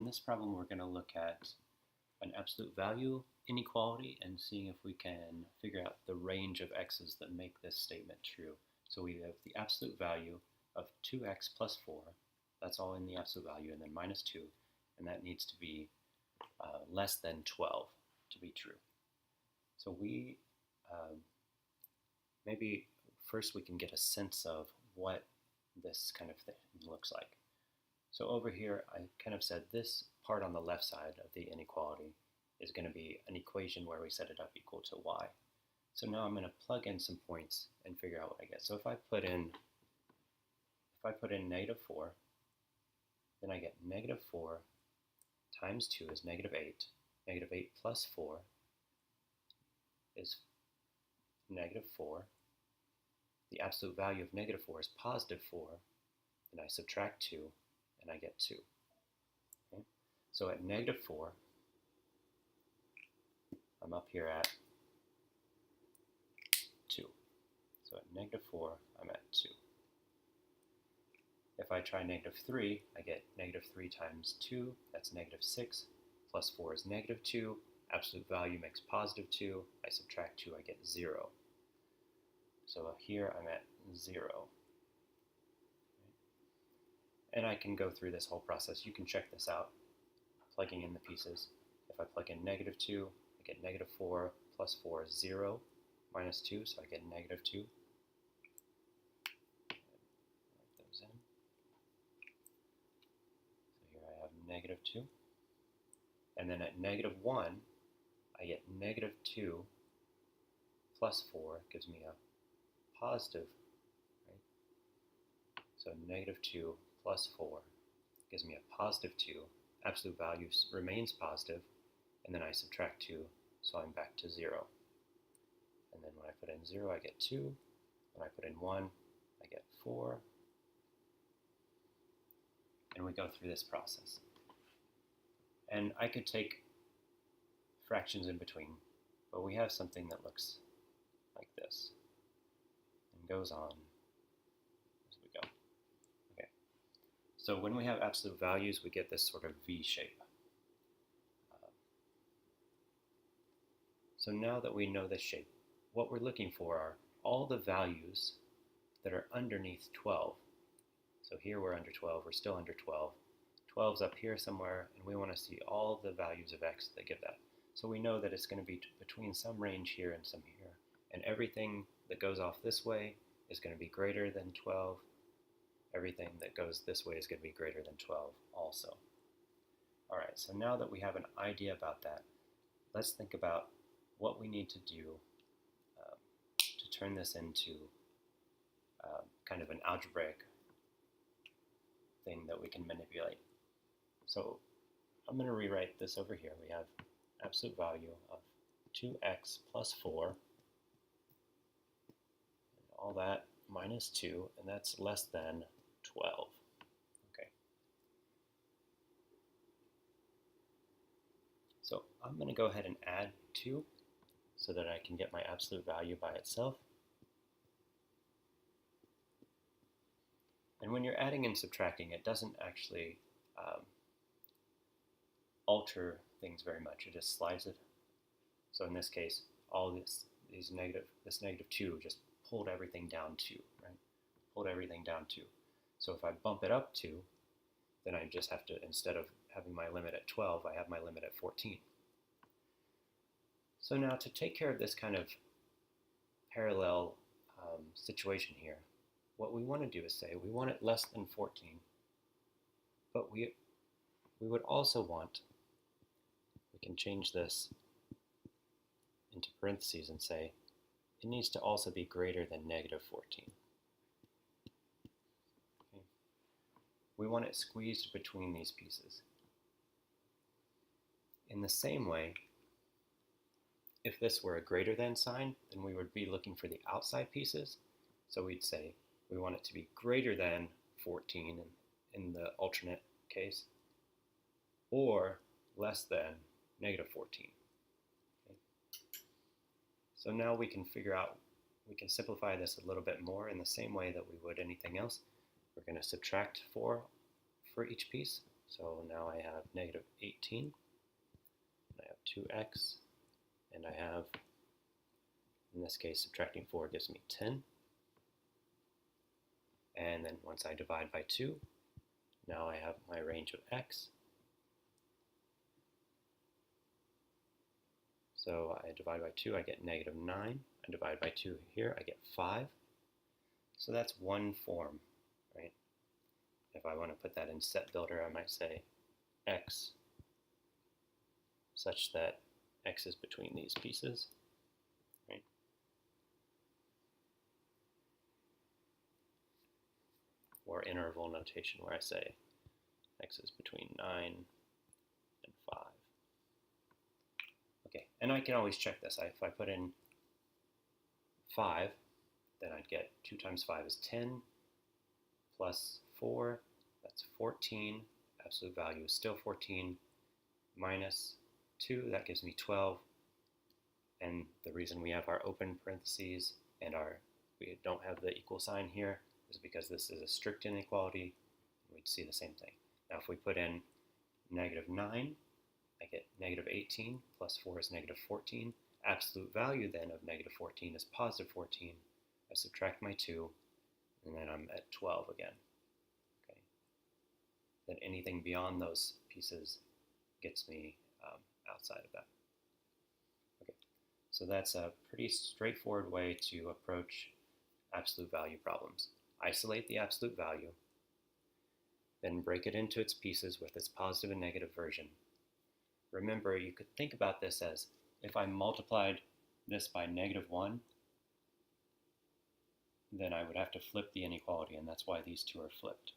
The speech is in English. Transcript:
In this problem, we're going to look at an absolute value inequality and seeing if we can figure out the range of x's that make this statement true. So we have the absolute value of 2x plus 4, that's all in the absolute value, and then minus 2, and that needs to be less than 12 to be true. So we maybe first we can get a sense of what this kind of thing looks like. So over here, I kind of said this part on the left side of the inequality is going to be an equation where we set it up equal to y. So now I'm going to plug in some points and figure out what I get. So if I put in negative 4, then I get negative 4 times 2 is negative 8. Negative 8 plus 4 is negative 4. The absolute value of negative 4 is positive 4. Then I subtract 2, and I get 2. Okay? So at negative 4, I'm up here at 2. So at negative 4, I'm at 2. If I try negative 3, I get negative 3 times 2, that's negative 6, plus 4 is negative 2, absolute value makes positive 2, I subtract 2, I get 0. So here I'm at 0. And I can go through this whole process. You can check this out, plugging in the pieces. If I plug in negative 2, I get negative 4 plus 4 is 0, minus 2, so I get negative 2. Write those in. So here I have negative 2. And then at negative 1, I get negative 2 plus 4 gives me a positive, right? So negative 2 plus 4 gives me a positive 2. Absolute value remains positive, and then I subtract 2, so I'm back to 0. And then when I put in 0, I get 2. When I put in 1, I get 4. And we go through this process. And I could take fractions in between, but we have something that looks like this and goes on as we go. Okay. So when we have absolute values, we get this sort of V shape. So now that we know this shape, what we're looking for are all the values that are underneath 12. So here we're under 12, we're still under 12. 12's up here somewhere, and we want to see all the values of x that give that. So we know that it's going to be between some range here and some here. And everything that goes off this way is going to be greater than 12. Everything that goes this way is going to be greater than 12 also. All right, so now that we have an idea about that, let's think about what we need to do to turn this into kind of an algebraic thing that we can manipulate. So I'm going to rewrite this over here. We have absolute value of 2x plus 4, and all that minus 2, and that's less than 12. Okay. So I'm going to go ahead and add 2 so that I can get my absolute value by itself. And when you're adding and subtracting, it doesn't actually alter things very much. It just slides it. So in this case, all this negative 2 just pulled everything down 2, right? Pulled everything down 2. So if I bump it up 2, then I just have to, instead of having my limit at 12, I have my limit at 14. So now to take care of this kind of parallel situation here, what we want to do is say we want it less than 14, but we would also want, we can change this into parentheses and say it needs to also be greater than negative 14. Okay. We want it squeezed between these pieces. In the same way, if this were a greater than sign, then we would be looking for the outside pieces. So we'd say we want it to be greater than 14 in the alternate case, or less than negative 14. Okay. So now we can figure out, we can simplify this a little bit more in the same way that we would anything else. We're going to subtract 4 for each piece. So now I have negative 18, and I have 2x, and I have, in this case, subtracting 4 gives me 10. And then once I divide by 2, now I have my range of x. So I divide by 2, I get negative 9. I divide by 2 here, I get 5. So that's one form, right? If I want to put that in set builder, I might say x such that x is between these pieces, right? Or interval notation where I say x is between 9 and 5. Okay, and I can always check this. If I put in 5, then I'd get 2 times 5 is 10, plus 4, that's 14. Absolute value is still 14, minus 2, that gives me 12. And the reason we have our open parentheses and we don't have the equal sign here is because this is a strict inequality. We'd see the same thing. Now if we put in negative 9, I get negative 18, plus 4 is negative 14. Absolute value then of negative 14 is positive 14. I subtract my 2, and then I'm at 12 again. Okay. Then anything beyond those pieces gets me outside of that. Okay. So that's a pretty straightforward way to approach absolute value problems. Isolate the absolute value, then break it into its pieces with its positive and negative version. Remember, you could think about this as if I multiplied this by negative 1, then I would have to flip the inequality, and that's why these two are flipped.